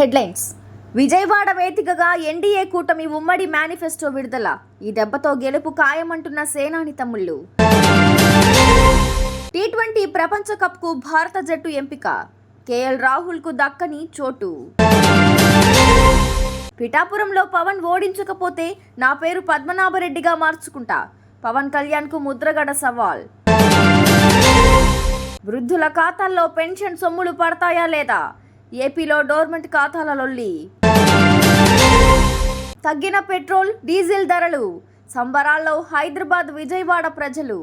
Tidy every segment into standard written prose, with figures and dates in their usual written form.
Headlines. Vijayawada వేదికగా NDA కూటమి ఉమ్మడి మేనిఫెస్టో విడుదల. ఈ దెబ్బతో గెలుపు ఖాయమంటున్న సేనాని తమ్ముళ్లు. టీ20 ప్రపంచ కప్కు భారత జట్టు ఎంపిక. కేఎల్ రాహుల్కు దక్కని చోటు. పిఠాపురంలో పవన్ ఓడించకపోతే నా పేరు పద్మనాభరెడ్డిగా మార్చుకుంటా. పవన్ కళ్యాణ్కు ముద్రగడ సవాల్. వృద్ధుల ఖాతాల్లో పెన్షన్ సొమ్ములు పడతాయా లేదా? ఏపీలో డోర్మెంట్ ఖాతాల లొల్లి. తగ్గిన పెట్రోల్, డీజిల్ ధరలు. సంబరాల్లో హైదరాబాద్, విజయవాడ ప్రజలు.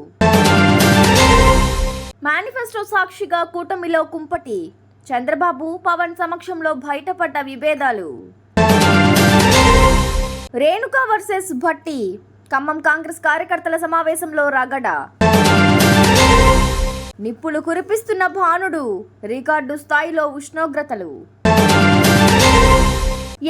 మేనిఫెస్టో సాక్షిగా కూటమిలో కుంపటి. చంద్రబాబు, పవన్ సమక్షంలో బయటపడ్డ విభేదాలు. రేణుకా వర్సెస్ భట్టి. ఖమ్మం కాంగ్రెస్ కార్యకర్తల సమావేశంలో రగడ. నిప్పులు కురిపిస్తున్న భానుడు. రికార్డు స్థాయిలో ఉష్ణోగ్రతలు.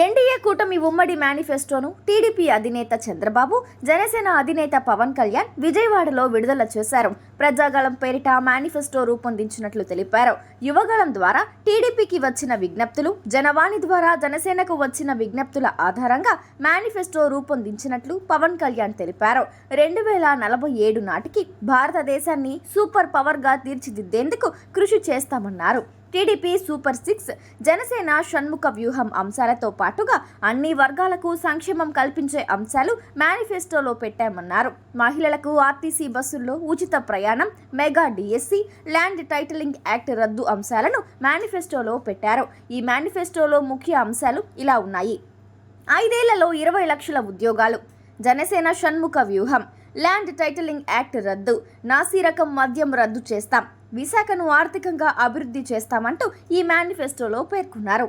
ఎన్డీఏ కూటమి ఉమ్మడి మేనిఫెస్టోను టీడీపీ అధినేత చంద్రబాబు, జనసేన అధినేత పవన్ కళ్యాణ్ విజయవాడలో విడుదల చేశారు. ప్రజాగళం పేరిట మేనిఫెస్టో రూపొందించినట్లు తెలిపారు. యువగళం ద్వారా టీడీపీకి వచ్చిన విజ్ఞప్తులు, జనవాణి ద్వారా జనసేనకు వచ్చిన విజ్ఞప్తుల ఆధారంగా మేనిఫెస్టో రూపొందించినట్లు పవన్ కళ్యాణ్ తెలిపారు. 2047 నాటికి భారతదేశాన్ని సూపర్ పవర్గా తీర్చిదిద్దేందుకు కృషి చేస్తామన్నారు. టీడీపీ సూపర్ 6, జనసేన షణ్ముఖ వ్యూహం అంశాలతో పాటుగా అన్ని వర్గాలకు సంక్షేమం కల్పించే అంశాలు మేనిఫెస్టోలో పెట్టామన్నారు. మహిళలకు ఆర్టీసీ బస్సుల్లో ఉచిత ప్రయాణం, mega DSC, land titling act రద్దు అంశాలను మేనిఫెస్టోలో పెట్టారు. ఈ మేనిఫెస్టోలో ముఖ్య అంశాలు ఇలా ఉన్నాయి. 5 ఏళ్లలో 20 లక్షల ఉద్యోగాలు. జనసేన షణ్ముఖ వ్యూహం. ల్యాండ్ టైటిలింగ్ యాక్ట్ రద్దు. నాసిరకం మద్యం రద్దు చేస్తాం. విశాఖను ఆర్థికంగా అభివృద్ధి చేస్తామంటూ ఈ మేనిఫెస్టోలో పేర్కొన్నారు.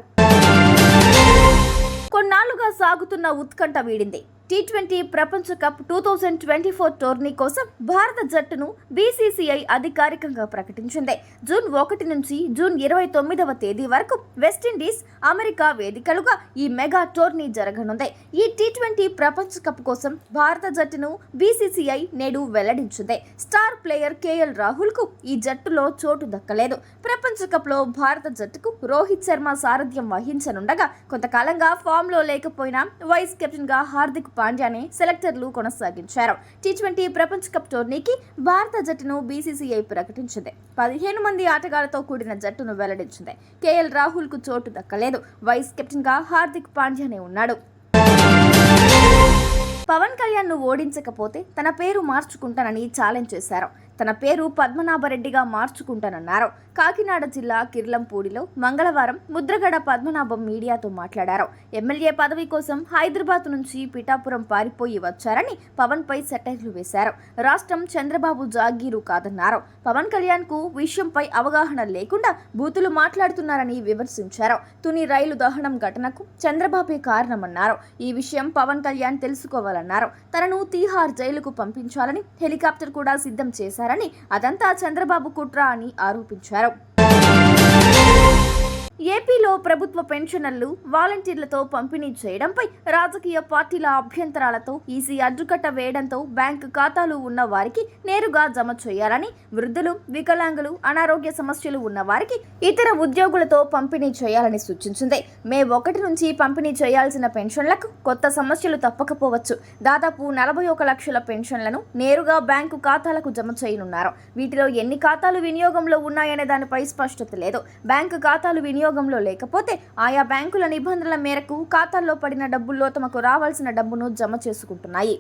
కొన్నాళ్లుగా సాగుతున్న ఉత్కంఠ వీడింది. టీ20 ప్రపంచ కప్ 2024 టోర్నీ కోసం భారత జట్టును బీసీసీఐ అధికారికంగా ప్రకటించింది. జూన్ 1 నుంచి జూన్ 29వ తేదీ వరకు వెస్టిండీస్, అమెరికా వేదికలుగా ఈ మెగా టోర్నీ జరగనుంది. ఈ టీ20 ప్రపంచ కప్ కోసం భారత జట్టును బీసీసీఐ నేడు వెల్లడించింది. స్టార్ ప్లేయర్ కేఎల్ రాహుల్కు ఈ జట్టులో చోటు దక్కలేదు. ప్రపంచ కప్లో భారత జట్టుకు రోహిత్ శర్మ సారథ్యం వహించనుండగా కొంతకాలంగా ఫామ్లో లేకపోయినా వైస్ కెప్టెన్గా హార్దిక్ పాండ్యానే సెలెక్టర్లు కొనసాగించారు. టీ20 ప్రపంచ కప్ టోర్నీకి భారత జట్టును బీసీసీఐ ప్రకటించింది. 15 మంది ఆటగాళ్లతో కూడిన జట్టును వెల్లడించింది. కేఎల్ రాహుల్ కు చోటు దక్కలేదు. వైస్ కెప్టెన్ గా హార్దిక్ పాండ్యానే ఉన్నాడు. పవన్ కళ్యాణ్ ను ఓడించకపోతే తన పేరు మార్చుకుంటానని ఛాలెంజ్ చేశారు. తన పేరు పద్మనాభరెడ్డిగా మార్చుకుంటానన్నారు. కాకినాడ జిల్లా కిర్లంపూడిలో మంగళవారం ముద్రగడ పద్మనాభం మీడియాతో మాట్లాడారు. ఎమ్మెల్యే పదవి కోసం హైదరాబాద్ నుంచి పిఠాపురం పారిపోయి వచ్చారని పవన్ పై సెటైర్లు వేశారు. రాష్ట్రం చంద్రబాబు జాగీరు కాదన్నారు. పవన్ కళ్యాణ్ కు విషయంపై అవగాహన లేకుండా బూతులు మాట్లాడుతున్నారని విమర్శించారు. తుని రైలు దహనం ఘటనకు చంద్రబాబే కారణమన్నారు. ఈ విషయం పవన్ కళ్యాణ్ తెలుసుకోవాలన్నారు. తనను తీహార్ జైలుకు పంపించాలని హెలికాప్టర్ కూడా సిద్ధం చేశారు. అదంతా చంద్రబాబు కుట్ర అని ఆరోపించారు. ఏపీలో ప్రభుత్వ పెన్షనర్లు వాలంటీర్లతో పంపిణీ చేయడంపై రాజకీయ పార్టీల అభ్యంతరాలతో ఈసీ అడ్డుకట్ట వేయడంతో బ్యాంకు ఖాతాలు ఉన్న వారికి నేరుగా జమ చేయాలని, వృద్ధులు, వికలాంగులు, అనారోగ్య సమస్యలు ఉన్న వారికి ఇతర ఉద్యోగులతో పంపిణీ చేయాలని సూచించింది. మే 1 నుంచి పంపిణీ చేయాల్సిన పెన్షన్లకు కొత్త సమస్యలు తప్పకపోవచ్చు. దాదాపు 41 లక్షల పెన్షన్లను నేరుగా బ్యాంకు ఖాతాలకు జమ చేయనున్నారు. వీటిలో ఎన్ని ఖాతాలు వినియోగంలో ఉన్నాయనే దానిపై స్పష్టత లేదు. బ్యాంకు ఖాతాలు వినియోగంలో లేకపోతే ఆయా బ్యాంకుల నిబంధనల మేరకు ఖాతాల్లో పడిన డబ్బుల్లో తమకు రావాల్సిన డబ్బును జమ చేసుకుంటున్నాయి.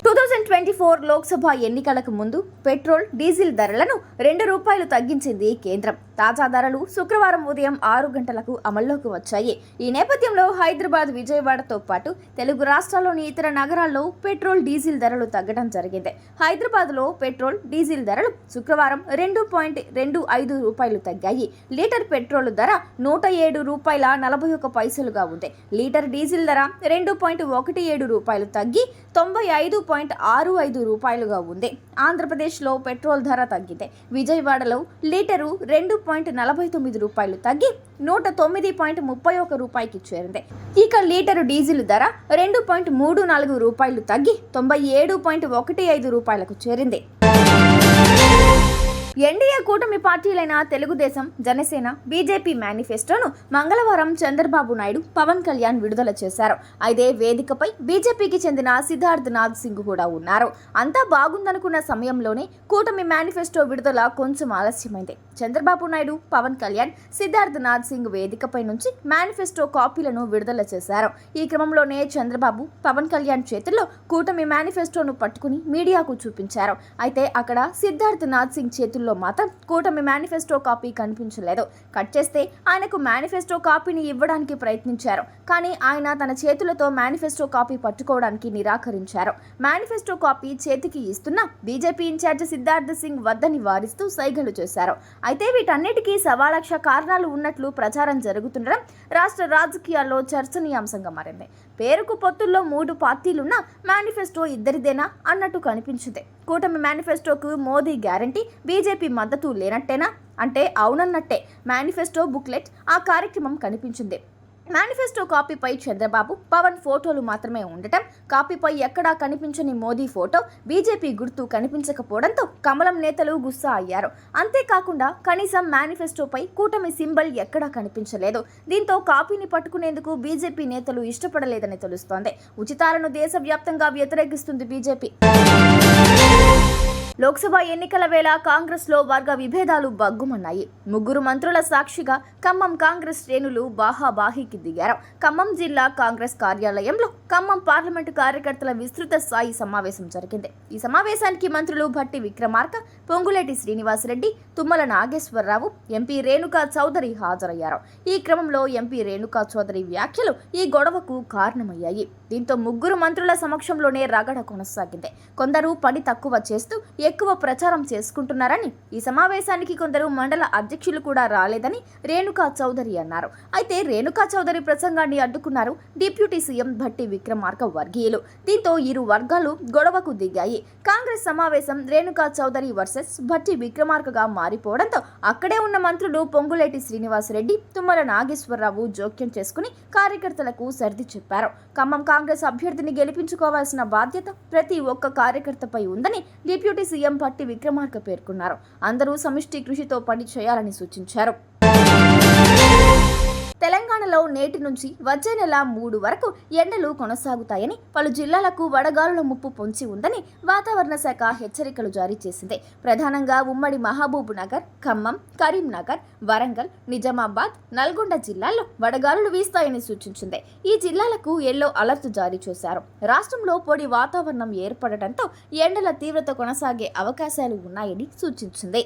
2024 లోక్సభ ఎన్నికలకు ముందు పెట్రోల్, డీజిల్ ధరలను ₹2 తగ్గించింది కేంద్రం. తాజా ధరలు శుక్రవారం ఉదయం 6 గంటలకు అమల్లోకి వచ్చాయి. ఈ నేపథ్యంలో హైదరాబాద్, విజయవాడతో పాటు తెలుగు రాష్ట్రాల్లోని ఇతర నగరాల్లో పెట్రోల్, డీజిల్ ధరలు తగ్గడం జరిగింది. హైదరాబాద్లో పెట్రోల్, డీజిల్ ధరలు శుక్రవారం ₹2.25 తగ్గాయి. లీటర్ పెట్రోల్ ధర ₹107.41గా ఉంది. లీటర్ డీజిల్ ధర ₹2.17 తగ్గి ₹95.65గా ఉంది. ఆంధ్రప్రదేశ్లో పెట్రోల్ ధర తగ్గింది. విజయవాడలో లీటరు ₹2.49 తగ్గి ₹109.31కి చేరింది. ఇక లీటరు డీజిల్ ధర ₹2.34 తగ్గి ₹97.15కు చేరింది. ఎన్డీఏ కూటమి పార్టీలైన తెలుగుదేశం, జనసేన, బీజేపీ మేనిఫెస్టోను మంగళవారం చంద్రబాబు నాయుడు, పవన్ కళ్యాణ్ విడుదల చేశారు. అయితే వేదికపై బీజేపీకి చెందిన సిద్ధార్థ్ నాథ్ సింగ్ కూడా ఉన్నారు. అంతా బాగుందనుకున్న సమయంలోనే కూటమి మేనిఫెస్టో విడుదల కొంచెం ఆలస్యమైంది. చంద్రబాబు నాయుడు, పవన్ కళ్యాణ్, సిద్ధార్థ్ నాథ్ సింగ్ వేదికపై నుంచి మేనిఫెస్టో కాపీలను విడుదల చేశారు. ఈ క్రమంలోనే చంద్రబాబు, పవన్ కళ్యాణ్ చేతుల్లో కూటమి మేనిఫెస్టోను పట్టుకుని మీడియాకు చూపించారు. అయితే అక్కడ సిద్ధార్థ్ నాథ్ సింగ్ చేతుల్లో మాత్రం కూటమి మేనిఫెస్టో కాపీ కనిపించలేదు. కట్ చేస్తే ఆయనకు మేనిఫెస్టో కాపీని ఇవ్వడానికి ప్రయత్నించారు. కానీ ఆయన తన చేతులతో మేనిఫెస్టో కాపీ పట్టుకోవడానికి నిరాకరించారు. మేనిఫెస్టో కాపీ చేతికి ఇస్తున్న బీజేపీ ఇన్ఛార్జ్ సిద్ధార్థ్ సింగ్ వద్దని వారిస్తూ సైగలు చేశారు. అయితే వీటన్నిటికీ సవాలక్ష కారణాలు ఉన్నట్లు ప్రచారం జరుగుతుండడం రాష్ట్ర రాజకీయాల్లో చర్చనీయాంశంగా మారింది. పేరుకు పొత్తుల్లో 3 పార్టీలున్న మేనిఫెస్టో ఇద్దరిదేనా అన్నట్టు కనిపించింది. కూటమి మేనిఫెస్టోకు మోదీ గ్యారంటీ, బీజేపీ మద్దతు లేనట్టేనా అంటే అవునన్నట్టే. మేనిఫెస్టో బుక్లెట్ ఆ కార్యక్రమం కనిపించింది. మేనిఫెస్టో కాపీపై చంద్రబాబు, పవన్ ఫోటోలు మాత్రమే ఉండటం, కాపీపై ఎక్కడా కనిపించని మోదీ ఫోటో, బీజేపీ గుర్తు కనిపించకపోవడంతో కమలం నేతలు గుస్సా అయ్యారు. అంతేకాకుండా కనీసం మేనిఫెస్టోపై కూటమి సింబల్ ఎక్కడా కనిపించలేదు. దీంతో కాపీని పట్టుకునేందుకు బీజేపీ నేతలు ఇష్టపడలేదని తెలుస్తోంది. ఉచితాలను దేశవ్యాప్తంగా వ్యతిరేకిస్తుంది బీజేపీ. లోక్సభ ఎన్నికల వేళ కాంగ్రెస్లో వర్గ విభేదాలు బగ్గుమన్నాయి. 3 మంత్రుల సాక్షిగా ఖమ్మం కాంగ్రెస్ శ్రేణులు బాహాబాహీకి దిగారు. ఖమ్మం జిల్లా కాంగ్రెస్ కార్యాలయంలో ఖమ్మం పార్లమెంటు కార్యకర్తల విస్తృత స్థాయి సమావేశం జరిగింది. ఈ సమావేశానికి మంత్రులు భట్టి విక్రమార్క, పొంగులేటి శ్రీనివాసరెడ్డి, తుమ్మల నాగేశ్వరరావు, ఎంపీ రేణుకా చౌదరి హాజరయ్యారు. ఈ క్రమంలో ఎంపీ రేణుకా చౌదరి వ్యాఖ్యలు ఈ గొడవకు కారణమయ్యాయి. దీంతో 3 మంత్రుల సమక్షంలోనే రగడ కొనసాగింది. కొందరు పని తక్కువ చేస్తూ ఎక్కువ ప్రచారం చేసుకుంటున్నారని, ఈ సమావేశానికి కొందరు మండల అధ్యక్షులు కూడా రాలేదని రేణుకా చౌదరి అన్నారు. అయితే రేణుకా చౌదరి ప్రసంగాన్ని అడ్డుకున్నారు డిప్యూటీ సీఎం భట్టి విక్రమార్క వర్గీయులు. దీంతో ఇరు వర్గాలు గొడవకు దిగాయి. కాంగ్రెస్ సమావేశం రేణుకా చౌదరి వర్సెస్ భట్టి విక్రమార్కగా మారిపోవడంతో అక్కడే ఉన్న మంత్రులు పొంగులేటి శ్రీనివాసరెడ్డి, తుమ్మల నాగేశ్వరరావు జోక్యం చేసుకుని కార్యకర్తలకు సర్ది చెప్పారు. ఖమ్మం కాంగ్రెస్ అభ్యర్థిని గెలిపించుకోవాల్సిన బాధ్యత ప్రతి ఒక్క కార్యకర్తపై ఉందని డిప్యూటీ సీఎం భట్టి విక్రమార్క పేర్కొన్నారు. అందరూ సమిష్టి కృషితో పని చేయాలని సూచించారు. తెలంగాణలో నేటి నుంచి వచ్చే నెల 3 వరకు ఎండలు కొనసాగుతాయని, పలు జిల్లాలకు వడగాలుల ముప్పు పొంచి ఉందని వాతావరణ శాఖ హెచ్చరికలు జారీ చేసింది. ప్రధానంగా ఉమ్మడి మహబూబ్ నగర్, ఖమ్మం, కరీంనగర్, వరంగల్, నిజామాబాద్, నల్గొండ జిల్లాల్లో వడగాలులు వీస్తాయని సూచించింది. ఈ జిల్లాలకు ఎల్లో అలర్ట్ జారీ చేశారు. రాష్ట్రంలో పొడి వాతావరణం ఏర్పడటంతో ఎండల తీవ్రత కొనసాగే అవకాశాలు ఉన్నాయని సూచించింది.